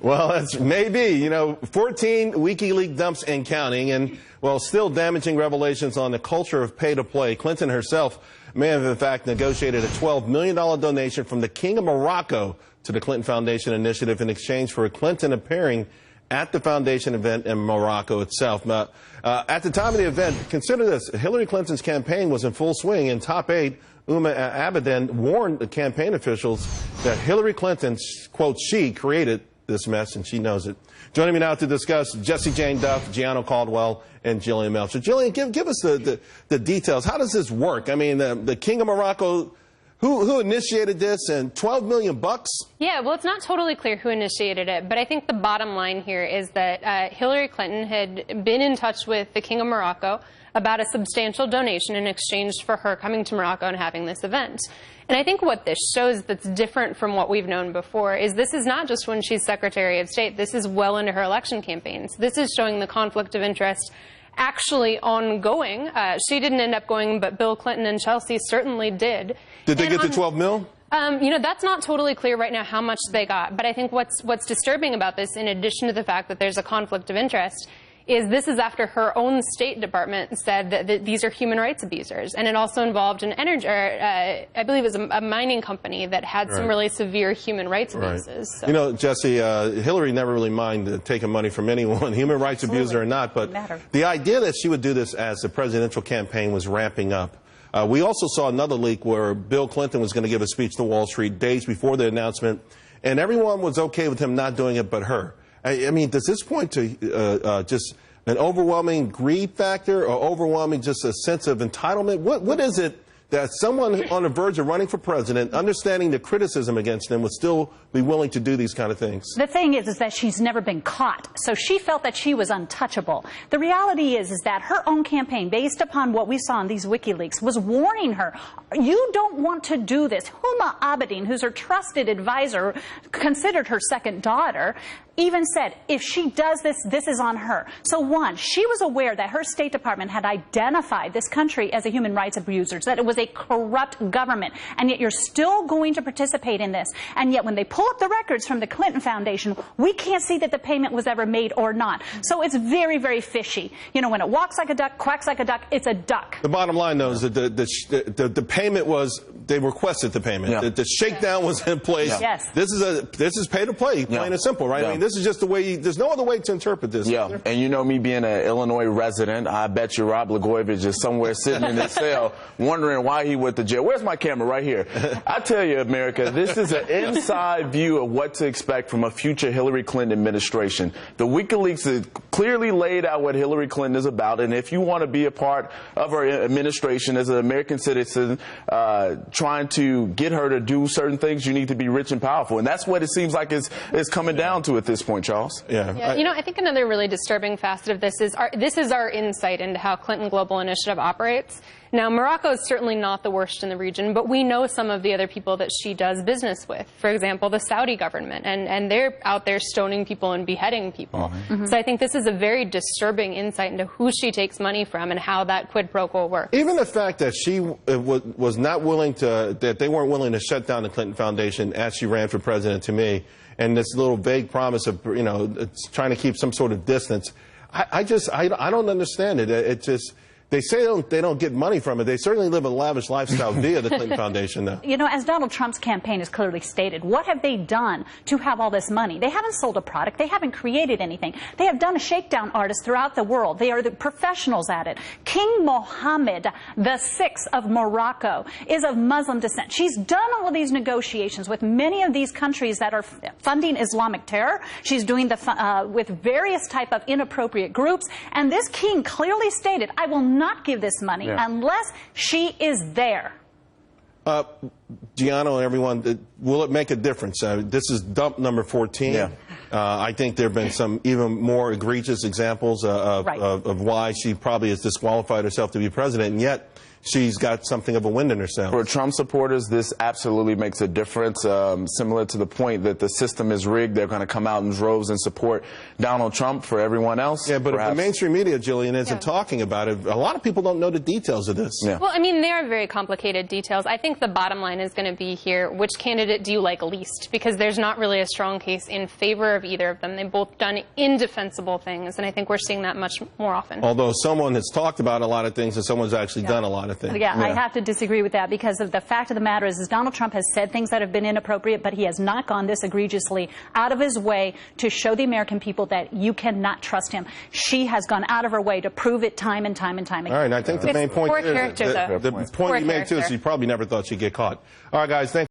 Well, that's maybe. 14 WikiLeaks dumps and counting, and, well, still damaging revelations on the culture of pay-to-play. Clinton herself may have, in fact, negotiated a $12 million donation from the King of Morocco to the Clinton Foundation initiative in exchange for Clinton appearing at the foundation event in Morocco itself. Now, at the time of the event, consider this, Hillary Clinton's campaign was in full swing, and top aide Uma Abedin warned the campaign officials that Hillary Clinton, quote, she created this mess, and she knows it. Joining me now to discuss, Jesse Jane Duff, Gianno Caldwell, and Jillian Melcher. Jillian, give us the details. How does this work? I mean, the King of Morocco, who initiated this, and $12 million bucks? Yeah, well, it's not totally clear who initiated it, but I think the bottom line here is that Hillary Clinton had been in touch with the King of Morocco about a substantial donation in exchange for her coming to Morocco and having this event. And I think what this shows that's different from what we've known before is this is not just when she's Secretary of State. This is well into her election campaigns. This is showing the conflict of interest actually ongoing. She didn't end up going, but Bill Clinton and Chelsea certainly did. Did they get the 12 mil? That's not totally clear right now how much they got. But I think what's disturbing about this, in addition to the fact that there's a conflict of interest, is this is after her own State Department said that these are human rights abusers. And it also involved an energy, I believe it was a mining company that had some really severe human rights abuses. So. Jesse, Hillary never really minded taking money from anyone, human rights abuser or not. But the idea that she would do this as the presidential campaign was ramping up. We also saw another leak where Bill Clinton was going to give a speech to Wall Street days before the announcement, and everyone was okay with him not doing it but her. I mean, does this point to just an overwhelming greed factor, or overwhelming just a sense of entitlement? What is it that someone on the verge of running for president, understanding the criticism against them, would still be willing to do these kind of things? The thing is that she's never been caught, so she felt that she was untouchable. The reality is that her own campaign, based upon what we saw in these WikiLeaks, was warning her, you don't want to do this. Huma Abedin, who's her trusted advisor, considered her second daughter, even said, if she does this, this is on her. So one, she was aware that her State Department had identified this country as a human rights abuser, that it was a corrupt government, and yet you're still going to participate in this. And yet when they pull up the records from the Clinton Foundation, we can't see that the payment was ever made or not. So it's very, very fishy. When it walks like a duck, quacks like a duck, it's a duck. The bottom line, though, is that the payment was, they requested the payment. Yeah. The shakedown was in place. Yeah. Yes. This is pay to play, plain and simple, right? Yeah. I mean, this is just the way, there's no other way to interpret this. Yeah, and me being an Illinois resident, I bet you Rod Blagojevich is somewhere sitting in his cell wondering why he went to jail. Where's my camera? Right here. I tell you, America, this is an inside view of what to expect from a future Hillary Clinton administration. The WikiLeaks has clearly laid out what Hillary Clinton is about, and if you want to be a part of her administration as an American citizen, trying to get her to do certain things, you need to be rich and powerful. And that's what it seems like is coming down to at this point, Charles. Yeah. I think another really disturbing facet of this is our insight into how Clinton Global Initiative operates. Now, Morocco is certainly not the worst in the region, but we know some of the other people that she does business with. For example, the Saudi government, and they're out there stoning people and beheading people. So I think this is a very disturbing insight into who she takes money from and how that quid pro quo works. Even the fact that she was not willing to, that they weren't willing to shut down the Clinton Foundation as she ran for president, to me, and this little vague promise of, trying to keep some sort of distance, I don't understand it. It just, they say they don't get money from it. They certainly live a lavish lifestyle via the Clinton Foundation, though. As Donald Trump's campaign has clearly stated, what have they done to have all this money? They haven't sold a product. They haven't created anything. They have done a shakedown artists throughout the world. They are the professionals at it. King Mohammed VI of Morocco is of Muslim descent. She's done all of these negotiations with many of these countries that are funding Islamic terror. She's doing with various type of inappropriate groups. And this king clearly stated, I will not give this money unless she is there. Gianno and everyone, will it make a difference? This is dump number 14. Yeah. I think there have been some even more egregious examples of why she probably has disqualified herself to be president, and yet she's got something of a wind in herself. For Trump supporters, this absolutely makes a difference. Similar to the point that the system is rigged, they're going to come out in droves and support Donald Trump. For everyone else, yeah, but perhaps, if the mainstream media, Jillian, isn't talking about it, a lot of people don't know the details of this. Yeah. Well, I mean, they are very complicated details. I think the bottom line is going to be here, which candidate do you like least? Because there's not really a strong case in favor of either of them. They've both done indefensible things, and I think we're seeing that much more often. Although someone has talked about a lot of things and someone's actually done a lot of things. Yeah, I have to disagree with that, because of the fact of the matter is Donald Trump has said things that have been inappropriate, but he has not gone this egregiously out of his way to show the American people that you cannot trust him. She has gone out of her way to prove it time and time and time again. All right, and I think the main point Poor is character, though. the point you made, too, is she probably never thought she'd get caught. All right, guys, thank you.